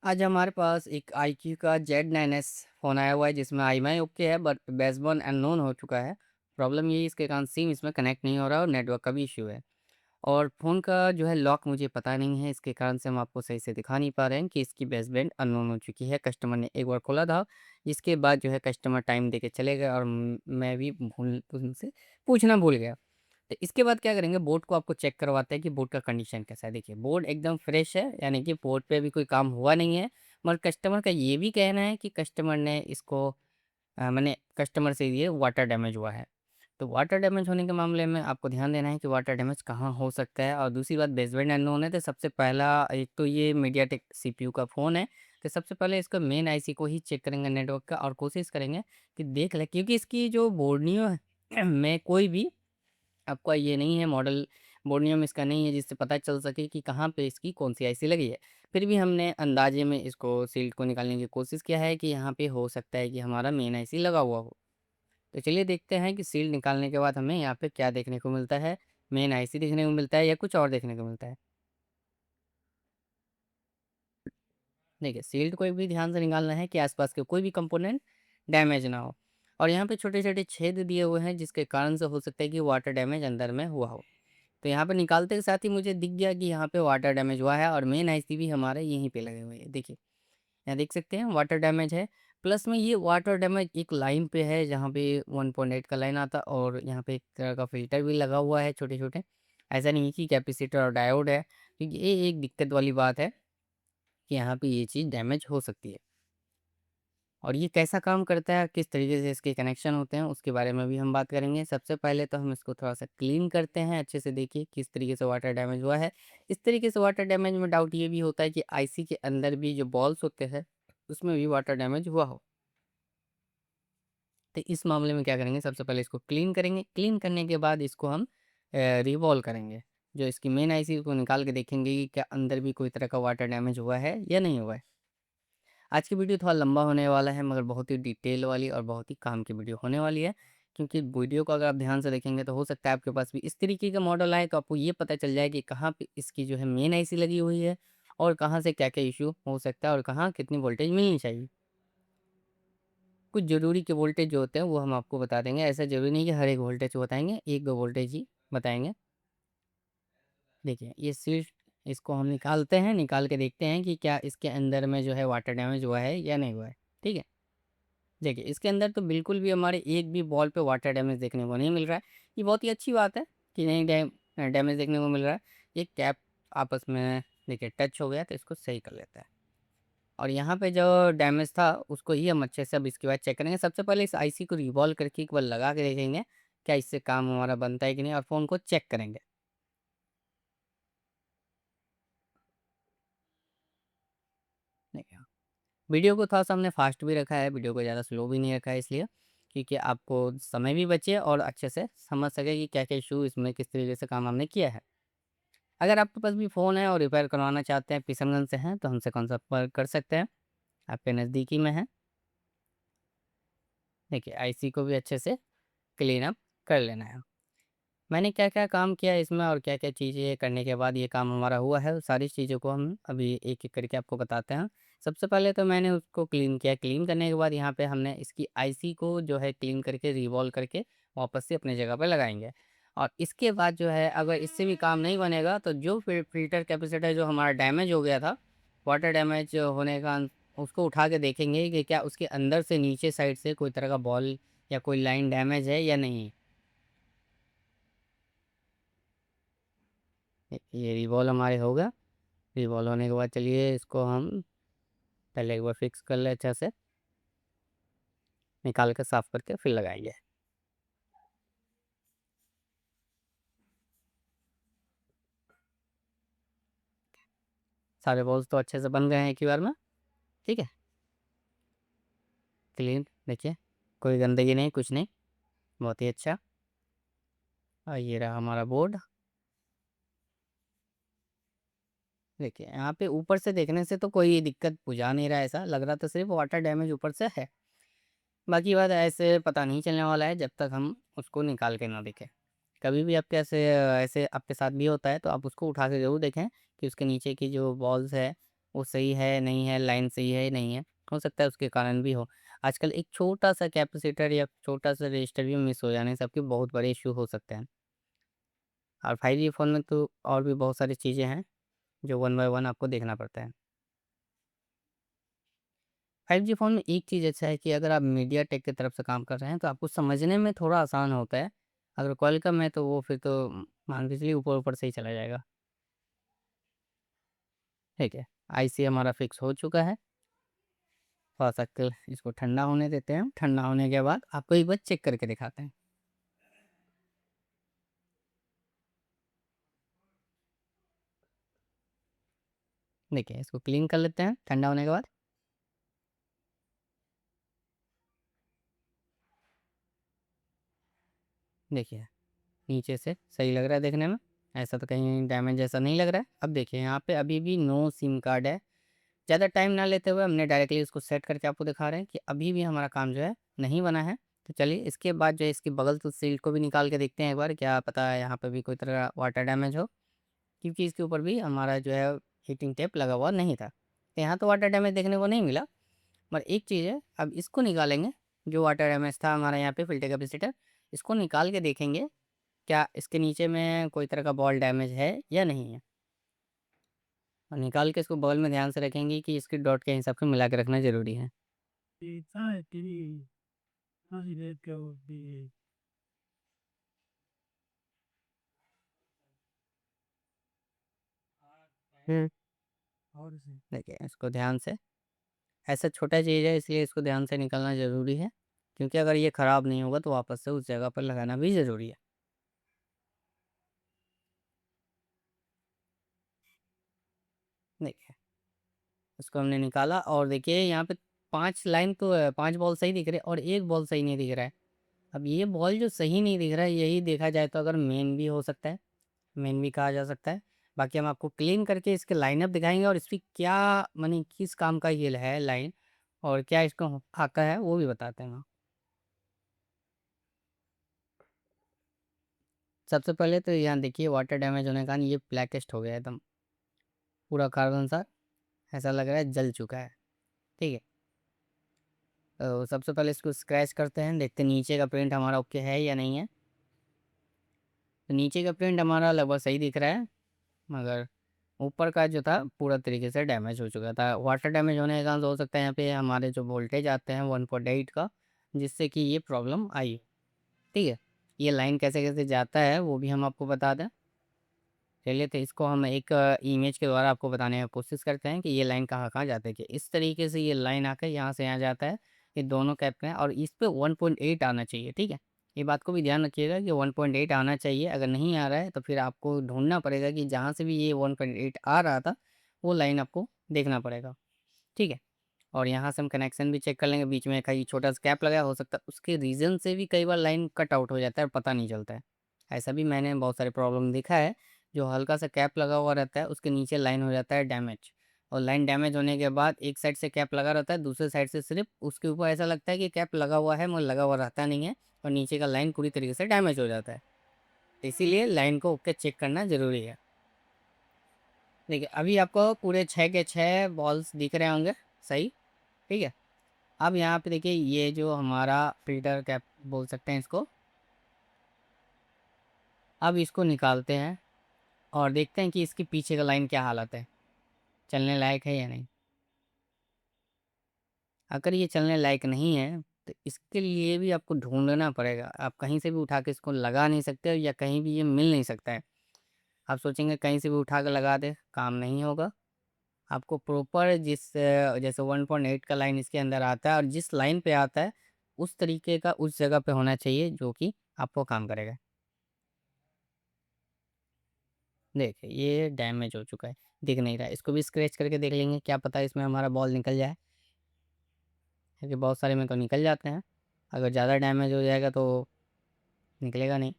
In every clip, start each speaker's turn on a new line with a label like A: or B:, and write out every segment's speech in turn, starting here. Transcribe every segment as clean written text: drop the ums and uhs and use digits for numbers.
A: आज हमारे पास एक iQOO का Z9s फ़ोन आया हुआ है जिसमें IMEI ओके है बट बेसबोन अननोन हो चुका है। प्रॉब्लम ये है इसके कारण सिम इसमें कनेक्ट नहीं हो रहा है और नेटवर्क का भी इश्यू है। और फ़ोन का जो है लॉक मुझे पता नहीं है, इसके कारण से हम आपको सही से दिखा नहीं पा रहे हैं कि इसकी बेसबैंड अननोन हो चुकी है। कस्टमर ने एक बार खोला था, जिसके बाद जो है कस्टमर टाइम देके चले गए और मैं भी भूल उनसे पूछना भूल गया। तो इसके बाद क्या करेंगे, बोर्ड को आपको चेक करवाते हैं कि बोर्ड का कंडीशन कैसा है। देखिए बोर्ड एकदम फ्रेश है, यानी कि बोर्ड पे भी कोई काम हुआ नहीं है। मगर कस्टमर का ये भी कहना है कि कस्टमर ने इसको मैंने कस्टमर से ये वाटर डैमेज हुआ है। तो वाटर डैमेज होने के मामले में आपको ध्यान देना है कि वाटर डैमेज कहाँ हो सकता है। और दूसरी बात, बेसबैंड अननोन है तो सबसे पहला एक तो ये मीडियाटेक सीपीयू का फ़ोन है। तो सबसे पहले इसका मेन आईसी को ही चेक करेंगे नेटवर्क का, और कोशिश करेंगे कि देख लें, क्योंकि इसकी जो बोर्नियो है में कोई भी आपका ये नहीं है मॉडल, बोर्नियो में इसका नहीं है जिससे पता चल सके कि कहाँ पे इसकी कौन-सी आईसी लगी है। फिर भी हमने अंदाज़े में इसको शील्ड को निकालने की कोशिश किया है कि यहाँ पे हो सकता है कि हमारा मेन आईसी लगा हुआ हो। तो चलिए देखते हैं कि शील्ड निकालने के बाद हमें यहाँ पे क्या देखने को मिलता है, मेन आईसी देखने को मिलता है या कुछ और देखने को मिलता है। देखिए शील्ड को भी ध्यान से निकालना है कि आस-पास के कोई भी कंपोनेंट डैमेज ना हो। और यहाँ पे छोटे-छोटे छेद दिए हुए हैं जिसके कारण से हो सकता है कि वाटर डैमेज अंदर में हुआ हो। तो यहाँ पे निकालते के साथ ही मुझे दिख गया कि यहाँ पे वाटर डैमेज हुआ है और मेन आईसी भी हमारे यहीं पे लगे हुए हैं। देखिए, यहाँ देख सकते हैं वाटर डैमेज है। प्लस में ये वाटर डैमेज एक लाइन पे है जहाँ पे 1.8 का लाइन आता, और यहाँ पे एक तरह का फ़िल्टर भी लगा हुआ है छोटे-छोटे। ऐसा नहीं है कि कैपेसिटर और डायोड है, क्योंकि ये एक दिक्कत वाली बात है कि यहाँ पे ये चीज़ डैमेज हो सकती है। और ये कैसा काम करता है, किस तरीके से इसके कनेक्शन होते हैं, उसके बारे में भी हम बात करेंगे। सबसे पहले तो हम इसको थोड़ा-सा क्लीन करते हैं, अच्छे से देखिए किस तरीके से वाटर डैमेज हुआ है। इस तरीके से वाटर डैमेज में डाउट ये भी होता है कि आईसी के अंदर भी जो बॉल्स होते हैं, उसमें भी वाटर डैमेज हुआ हो। तो इस मामले में क्या करेंगे, सबसे पहले इसको क्लीन करेंगे। क्लीन करने के बाद इसको हम रिवॉल्व करेंगे। जो इसकी मेन आईसी को निकाल के देखेंगे कि क्या अंदर भी कोई तरह का वाटर डैमेज हुआ है या नहीं हुआ है। आज की वीडियो थोड़ा लंबा होने वाला है, मगर बहुत ही डिटेल वाली और बहुत ही काम की वीडियो होने वाली है। क्योंकि वीडियो को अगर आप ध्यान से देखेंगे तो हो सकता है आपके पास भी इस तरीके का मॉडल आए, तो आपको ये पता चल जाए कि कहाँ पे इसकी जो है मेन आईसी लगी हुई है और कहाँ से क्या-क्या इश्यू हो सकता है और कहाँ कितनी वोल्टेज मिलनी चाहिए। कुछ ज़रूरी के वोल्टेज जो होते हैं वो हम आपको बता देंगे। ऐसा ज़रूरी नहीं कि हर एक वोल्टेज को बताएँगे, 1-2 वोल्टेज ही बताएँगे। देखिए ये स्विच, इसको हम निकालते हैं, निकाल के देखते हैं कि क्या इसके अंदर में जो है वाटर डैमेज हुआ है या नहीं हुआ है। ठीक है? देखिए, इसके अंदर तो बिल्कुल भी हमारे एक भी बॉल पे वाटर डैमेज देखने को नहीं मिल रहा है। ये बहुत ही अच्छी बात है कि नहीं डैमेज देखने को मिल रहा है। ये कैप आपस में देखिए टच हो गया, तो इसको सही कर लेता है। और यहाँ पे जो डैमेज था उसको ही हम अच्छे से अब इसके बाद चेक करेंगे। सबसे पहले इस आईसी को रिवॉल्व करके एक बार लगा के देखेंगे, क्या इससे काम हमारा बनता है कि नहीं, और फ़ोन को चेक करेंगे। देखिए, वीडियो को थोड़ा-सा हमने फ़ास्ट भी रखा है, वीडियो को ज़्यादा स्लो भी नहीं रखा है इसलिए, क्योंकि आपको समय भी बचे और अच्छे से समझ सकें कि क्या-क्या इश्यू इसमें किस तरीके से काम हमने किया है। अगर आपके पास भी फ़ोन है और रिपेयर करवाना चाहते हैं, किशनगंज से हैं, तो हमसे संपर्क कर सकते हैं, आपके नज़दीकी में है। देखिए, आईसी को भी अच्छे से क्लीन अप कर लेना है। मैंने क्या-क्या काम किया है इसमें और क्या-क्या चीज़ें करने के बाद ये काम हमारा हुआ है, सारी चीज़ों को हम अभी एक-एक करके आपको बताते हैं। सबसे पहले तो मैंने उसको क्लीन किया, क्लीन करने के बाद यहाँ पे हमने इसकी आईसी को जो है क्लीन करके रिवॉल्व करके वापस से अपनी जगह पे लगाएँगे। और इसके बाद जो है अगर इससे भी काम नहीं बनेगा, तो जो फ़िल्टर कैपेसिटर जो हमारा डैमेज हो गया था, वाटर डैमेज होने के कारण, उसको उठा के देखेंगे कि क्या उसके अंदर से नीचे साइड से कोई तरह का बॉल या कोई लाइन डैमेज है या नहीं। ये रिवॉल्व हमारे हो गया। रिवॉल्व होने के बाद चलिए इसको हम पहले एक बार फिक्स कर लें अच्छा से, निकाल के साफ़ करके फिर लगाएँगे। सारे बॉल्स तो अच्छे से बन गए हैं एक ही बार में, ठीक है? क्लीन देखिए, कोई गंदगी नहीं, कुछ नहीं, बहुत ही अच्छा। और ये रहा हमारा बोर्ड। देखिए, यहाँ पे ऊपर से देखने से तो कोई दिक्कत बुझा नहीं रहा है ऐसा, लग रहा तो सिर्फ़ वाटर डैमेज ऊपर से है। बाकी बात ऐसे पता नहीं चलने वाला है जब तक हम उसको निकाल के ना देखें। कभी भी आपके ऐसे ऐसे आपके साथ भी होता है तो आप उसको उठा के ज़रूर देखें कि उसके नीचे की जो बॉल्स है वो सही है, नहीं है, लाइन सही है, नहीं है। हो सकता है उसके कारण भी हो। आजकल एक छोटा-सा कैपेसिटर या छोटा-सा रजिस्टर भी मिस हो जाने से आपके बहुत बड़े इश्यू हो सकते हैं। और 5G फ़ोन में तो और भी बहुत सारी चीज़ें हैं, जो वन बाय वन आपको देखना पड़ता है। 5G फ़ोन में एक चीज़ अच्छा है कि अगर आप मीडियाटेक की तरफ से काम कर रहे हैं, तो आपको समझने में थोड़ा आसान होता है। अगर क्वालकॉम है, तो वो फिर तो मान के चलिए ऊपर-ऊपर से ही चला जाएगा, ठीक है। आईसी हमारा फिक्स हो चुका है, थोड़ा-सा क इसको ठंडा होने देते हैं। ठंडा होने के बाद आपको एक बार चेक करके दिखाते हैं। देखिए, इसको क्लीन कर लेते हैं ठंडा होने के बाद। देखिए, नीचे से सही लग रहा है देखने में, ऐसा तो कहीं डैमेज जैसा नहीं लग रहा है। अब देखिए, यहाँ पे अभी भी नो सिम कार्ड है। ज़्यादा टाइम ना लेते हुए हमने डायरेक्टली इसको सेट करके आपको दिखा रहे हैं कि अभी भी हमारा काम जो है नहीं बना है। तो चलिए इसके बाद जो है इसकी बगल तो सील को भी निकाल के देखते हैं एक बार, क्या पता है यहाँ पे भी कोई तरह का वाटर डैमेज हो, क्योंकि इसके ऊपर भी हमारा जो है हीटिंग टेप लगा हुआ नहीं था। तो यहाँ तो वाटर डैमेज देखने को नहीं मिला। पर एक चीज़ है, अब इसको निकालेंगे, जो वाटर डैमेज था हमारा यहाँ पे फ़िल्टर कैपेसिटर, इसको निकाल के देखेंगे, क्या इसके नीचे में कोई तरह का बॉल डैमेज है या नहीं है। और निकाल के इसको बगल में ध्यान से रखेंगे कि इसकी डॉट के हिसाब से मिला के रखना ज़रूरी है। हुँ। देखिए इसको ध्यान से, ऐसा छोटा चीज़ है इसलिए इसको ध्यान से निकालना ज़रूरी है, क्योंकि अगर ये ख़राब नहीं होगा तो वापस से उस जगह पर लगाना भी ज़रूरी है। देखिए, इसको हमने निकाला और देखिए यहाँ पे 5 लाइन तो 5 बॉल सही दिख रहे हैं और 1 बॉल सही नहीं दिख रहा है। अब ये बॉल जो सही नहीं दिख रहा है, यही देखा जाए तो अगर मेन भी हो सकता है, मेन भी कहा जा सकता है। बाकी हम आपको क्लीन करके इसके लाइनअप दिखाएँगे और इसकी क्या माने किस काम का ये है लाइन और क्या इसको आता है वो भी बताते हैं हम। सबसे पहले तो यहाँ देखिए वाटर डैमेज होने के कारण ये ब्लैकिस्ट हो गया है एकदम, पूरा कार्बन सा ऐसा लग रहा है जल चुका है, ठीक है। तो सबसे पहले इसको स्क्रैच करते हैं, देखते हैं नीचे का प्रिंट हमारा ओके है या नहीं है। तो नीचे का प्रिंट हमारा लगभग सही दिख रहा है, मगर ऊपर का जो था पूरा तरीके से डैमेज हो चुका था। वाटर डैमेज होने के कारण हो सकता है यहाँ पे हमारे जो वोल्टेज आते हैं 1.8 का, जिससे कि ये प्रॉब्लम आई, ठीक है। ये लाइन कैसे-कैसे जाता है वो भी हम आपको बता दें। चलिए तो इसको हम एक इमेज के द्वारा आपको बताने की कोशिश करते हैं कि ये लाइन कहाँ-कहाँ जाती है। कि इस तरीके से ये लाइन आकर यहाँ से यहाँ जाता है, ये दोनों कैप में और इस पे 1.8 आना चाहिए, ठीक है। ये बात को भी ध्यान रखिएगा कि 1.8 आना चाहिए, अगर नहीं आ रहा है तो फिर आपको ढूँढना पड़ेगा कि जहाँ से भी ये 1.8 आ रहा था, वो लाइन आपको देखना पड़ेगा, ठीक है। और यहाँ से हम कनेक्शन भी चेक कर लेंगे, बीच में कहीं छोटा-सा गैप लगा है, हो सकता है उसके रीज़न से भी कई बार लाइन कट आउट हो जाता है और पता नहीं चलता है। ऐसा भी मैंने बहुत सारे प्रॉब्लम देखा है, जो हल्का-सा कैप लगा हुआ रहता है, उसके नीचे लाइन हो जाता है डैमेज और लाइन डैमेज होने के बाद एक साइड से कैप लगा रहता है, दूसरे साइड से सिर्फ़ उसके ऊपर ऐसा लगता है कि कैप लगा हुआ है मगर लगा हुआ रहता नहीं है और नीचे का लाइन पूरी तरीके से डैमेज हो जाता है। तो इसीलिए लाइन को ओके चेक करना ज़रूरी है। देखिए, अभी आपको पूरे 6 के 6 बॉल्स दिख रहे होंगे, सही, ठीक है। अब यहाँ पे देखिए ये जो हमारा फ़िल्टर कैप बोल सकते हैं इसको, अब इसको निकालते हैं और देखते हैं कि इसके पीछे का लाइन क्या हालत है, चलने लायक है या नहीं। अगर ये चलने लायक नहीं है, तो इसके लिए भी आपको ढूँढना पड़ेगा। आप कहीं से भी उठा के इसको लगा नहीं सकते या कहीं भी ये मिल नहीं सकता है। आप सोचेंगे कहीं से भी उठा के लगा दें, काम नहीं होगा। आपको प्रॉपर जैसे 1.8 का लाइन इसके अंदर आता है और जिस लाइन पे आता है, उस तरीके का उस जगह पे होना चाहिए जो कि आपको काम करेगा। देखिए, ये डैमेज हो चुका है, दिख नहीं रहा है। इसको भी स्क्रैच करके देख लेंगे, क्या पता इसमें हमारा बॉल निकल जाए, क्योंकि बहुत सारे में तो निकल जाते हैं। अगर ज़्यादा डैमेज हो जाएगा तो निकलेगा नहीं।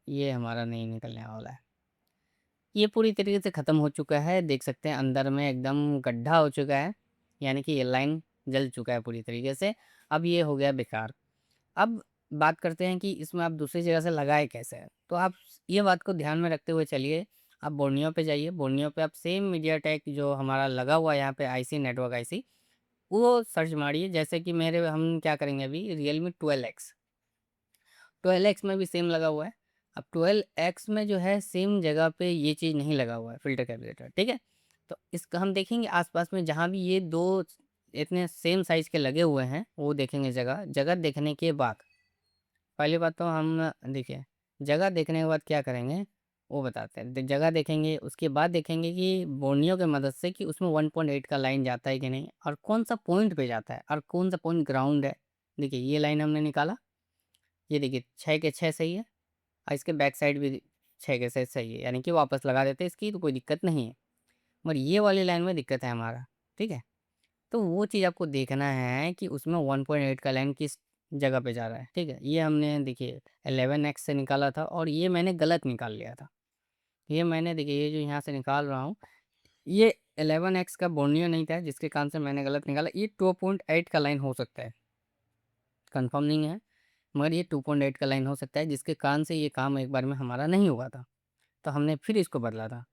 A: ये हमारा नहीं निकलने वाला है। ये पूरी तरीके से ख़त्म हो चुका है, देख सकते हैं अंदर में एकदम गड्ढा हो चुका है, यानी कि ये लाइन जल चुका है पूरी तरीके से। अब ये हो गया बेकार। अब बात करते हैं कि इसमें आप दूसरी जगह से लगाए कैसे? तो आप ये बात को ध्यान में रखते हुए चलिए, आप बोर्नियो पे जाइए, बोर्नियो पे आप सेम मीडियाटेक जो हमारा लगा हुआ है यहाँ पे आईसी, नेटवर्क आईसी, वो सर्च मारिए। जैसे कि मेरे हम क्या करेंगे अभी, रियलमी 12X, 12X में भी सेम लगा हुआ है। अब 12X में जो है सेम जगह पे ये चीज़ नहीं लगा हुआ है, फ़िल्टर कैपेसिटर, ठीक है? तो इसका हम देखेंगे आस-पास में जहाँ भी ये 2 इतने सेम साइज़ के लगे हुए हैं, वो देखेंगे जगह। जगह देखने के बाद, पहली बात तो हम देखिए, जगह देखने के बाद क्या करेंगे, वो बताते हैं। जगह देखेंगे, उसके बाद देखेंगे कि बोर्नियो की मदद से कि उसमें 1.8 का लाइन जाता है कि नहीं, और कौन-सा पॉइंट पे जाता है और कौन-सा पॉइंट ग्राउंड है। देखिए, ये लाइन हमने निकाला, ये देखिए 6 के 6 सही है, और इसके बैक साइड भी 6 के 6 सही है, यानी कि वापस लगा देते हैं इसकी, तो कोई दिक्कत नहीं है। मगर ये वाली लाइन में दिक्कत है हमारा, ठीक है? तो वो चीज़ आपको देखना है कि उसमें 1.8 का लाइन किस जगह पे जा रहा है, ठीक है? ये हमने देखिए 11x से निकाला था, और ये मैंने गलत निकाल लिया था। ये मैंने देखिए, ये जो यहाँ से निकाल रहा हूँ, ये 11x का बोर्नियो नहीं था, जिसके कारण से मैंने गलत निकाला। ये 2.8 का लाइन हो सकता है, कन्फर्म नहीं है, मगर ये 2.8 का लाइन हो सकता है, जिसके कारण से ये काम एक बार में हमारा नहीं हुआ था। तो हमने फिर इसको बदला था,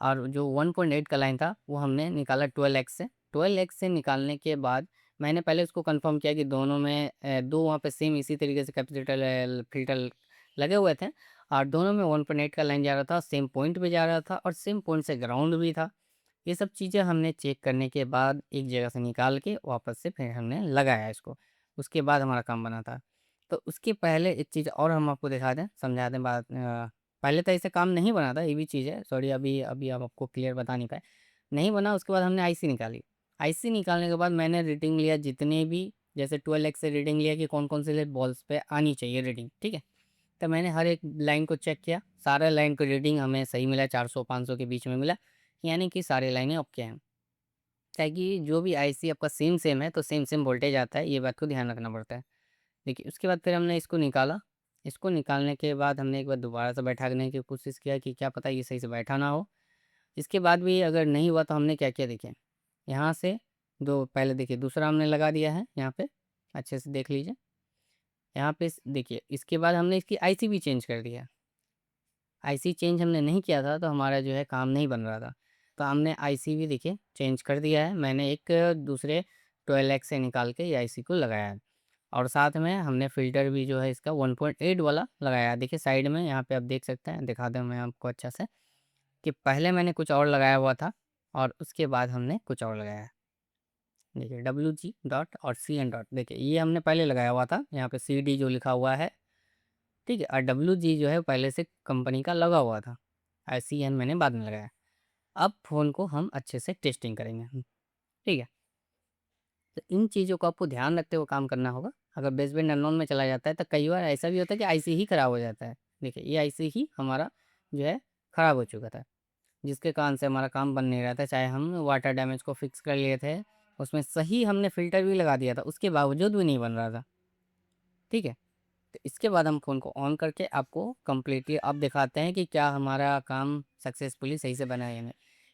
A: और जो 1.8 का लाइन था वो हमने निकाला 12x से। 12x से निकालने के बाद मैंने पहले उसको कंफर्म किया कि दोनों में दो वहाँ पे सेम इसी तरीके से कैपेसिटर फिल्टर लगे हुए थे, और दोनों में 1.8 का लाइन जा रहा था, सेम पॉइंट पे जा रहा था, और सेम पॉइंट से ग्राउंड भी था। ये सब चीज़ें हमने चेक करने के बाद एक जगह से निकाल के वापस से फिर हमने लगाया इसको। उसके बाद हमारा काम बना था। तो उसके पहले एक चीज़ और हम आपको दिखा दें, समझा दें बात। पहले तो ऐसे काम नहीं बना था, ये भी चीज़ है, सॉरी, अभी अभी हम आपको क्लियर बता नहीं पाए। नहीं बना, उसके बाद हमने आईसी निकाली। आईसी निकालने के बाद मैंने रीडिंग लिया जितने भी, जैसे 12x से रीडिंग लिया कि कौन-कौन से बॉल्स पे आनी चाहिए रीडिंग, ठीक है? तो मैंने हर एक लाइन को चेक किया, सारे लाइन को रीडिंग हमें सही मिला, 400-500 के बीच में मिला, यानी कि सारी लाइनें ओके हैं। ताकि जो भी आईसी आपका सेम-सेम है, तो सेम-सेम वोल्टेज आता है, ये बात को ध्यान रखना पड़ता है। देखिए, उसके बाद फिर हमने इसको निकाला। इसको निकालने के बाद हमने एक बार दोबारा से बैठाने की कोशिश किया कि क्या पता ये सही से बैठा ना हो। इसके बाद भी अगर नहीं हुआ, तो हमने क्या किया देखिए, यहाँ से दो पहले देखिए दूसरा हमने लगा दिया है यहाँ पे, अच्छे से देख लीजिए। यहाँ पे देखिए, इसके बाद हमने इसकी आईसी भी चेंज कर दिया। आईसी चेंज हमने नहीं किया था, तो हमारा जो है काम नहीं बन रहा था। तो हमने आईसी भी देखिए चेंज कर दिया है। मैंने एक दूसरे 12x से निकाल के ये आईसी को लगाया है, और साथ में हमने फ़िल्टर भी जो है इसका 1.8 वाला लगाया है। देखिए साइड में यहाँ पे आप देख सकते हैं, दिखा दूँ मैं आपको अच्छा से, कि पहले मैंने कुछ और लगाया हुआ था, और उसके बाद हमने कुछ और लगाया है। देखिए WG डॉट और CN डॉट, देखिए ये हमने पहले लगाया हुआ था, यहाँ पे CD जो लिखा हुआ है, ठीक है? और WG जो है पहले से कंपनी का लगा हुआ था, और CN मैंने बाद में लगाया। अब फ़ोन को हम अच्छे से टेस्टिंग करेंगे, ठीक है? तो इन चीज़ों को आपको ध्यान रखते हुए काम करना होगा। अगर बेसबैंड अननोन में चला जाता है, तो कई बार ऐसा भी होता है कि आईसी ही ख़राब हो जाता है। देखिए, ये आईसी ही हमारा जो है ख़राब हो चुका था, जिसके कारण से हमारा काम बन नहीं रहा था। चाहे हम वाटर डैमेज को फ़िक्स कर लिए थे, उसमें सही हमने फ़िल्टर भी लगा दिया था, उसके बावजूद भी नहीं बन रहा था, ठीक है? तो इसके बाद हम फ़ोन को ऑन करके आपको कंप्लीटली अब दिखाते हैं कि क्या हमारा काम सक्सेसफुली सही से बना है या नहीं।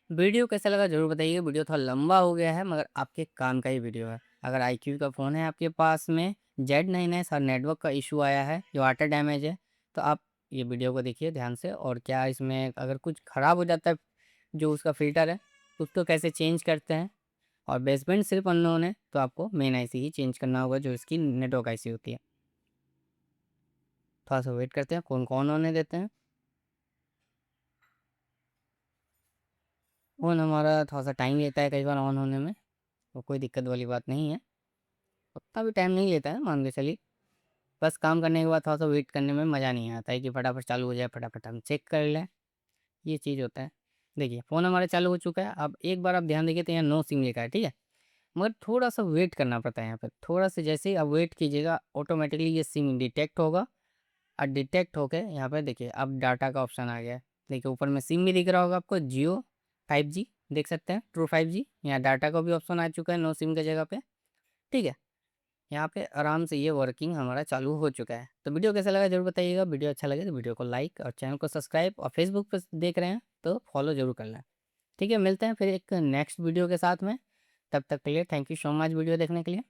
A: वीडियो कैसा लगा ज़रूर बताइए। वीडियो थोड़ा लंबा हो गया है, मगर आपके काम का ही वीडियो है। अगर आईक्यू का फ़ोन है आपके पास में, Z9S और नेटवर्क का इशू आया है, जो वाटर डैमेज है, तो आप ये वीडियो को देखिए ध्यान से। और क्या इसमें अगर कुछ ख़राब हो जाता है, जो उसका फ़िल्टर है, तो उसको कैसे चेंज करते हैं। और बेसबैंड सिर्फ अननोन है, तो आपको मेन आईसी ही चेंज करना होगा, जो इसकी नेटवर्क आईसी होती है। थोड़ा-सा वेट करते हैं, फ़ोन को ऑन होने देते हैं। फ़ोन हमारा थोड़ा-सा टाइम लेता है कई बार ऑन होने में, तो कोई दिक्कत वाली बात नहीं है। उतना भी टाइम नहीं लेता है, मान के चलिए। बस काम करने के बाद थोड़ा-सा वेट करने में मज़ा नहीं आता है कि फटाफट चालू हो जाए, फटाफट हम चेक कर लें, ये चीज़ होता है। देखिए, फ़ोन हमारा चालू हो चुका है। अब एक बार आप ध्यान देखिए, तो यहाँ नो सिम लिखा है, ठीक है? मगर थोड़ा-सा वेट करना पड़ता है यहाँ पे। थोड़ा-सा जैसे ही आप वेट कीजिएगा, ऑटोमैटिकली ये सिम डिटेक्ट होगा, और डिटेक्ट होके यहाँ पे देखिए अब डाटा का ऑप्शन आ गया है। देखिए ऊपर में सिम भी दिख रहा होगा आपको, जियो 5G देख सकते हैं, ट्रू 5G। यहाँ डाटा का भी ऑप्शन आ चुका है नो सिम की जगह पे, ठीक है? यहाँ पे आराम से ये वर्किंग हमारा चालू हो चुका है। तो वीडियो कैसा लगा ज़रूर बताइएगा। वीडियो अच्छा लगे तो वीडियो को लाइक और चैनल को सब्सक्राइब, और फेसबुक पे देख रहे हैं तो फॉलो ज़रूर कर लें। ठीक है, मिलते हैं फिर एक नेक्स्ट वीडियो के साथ में। तब तक के लिए thank you so much video देखने के लिए।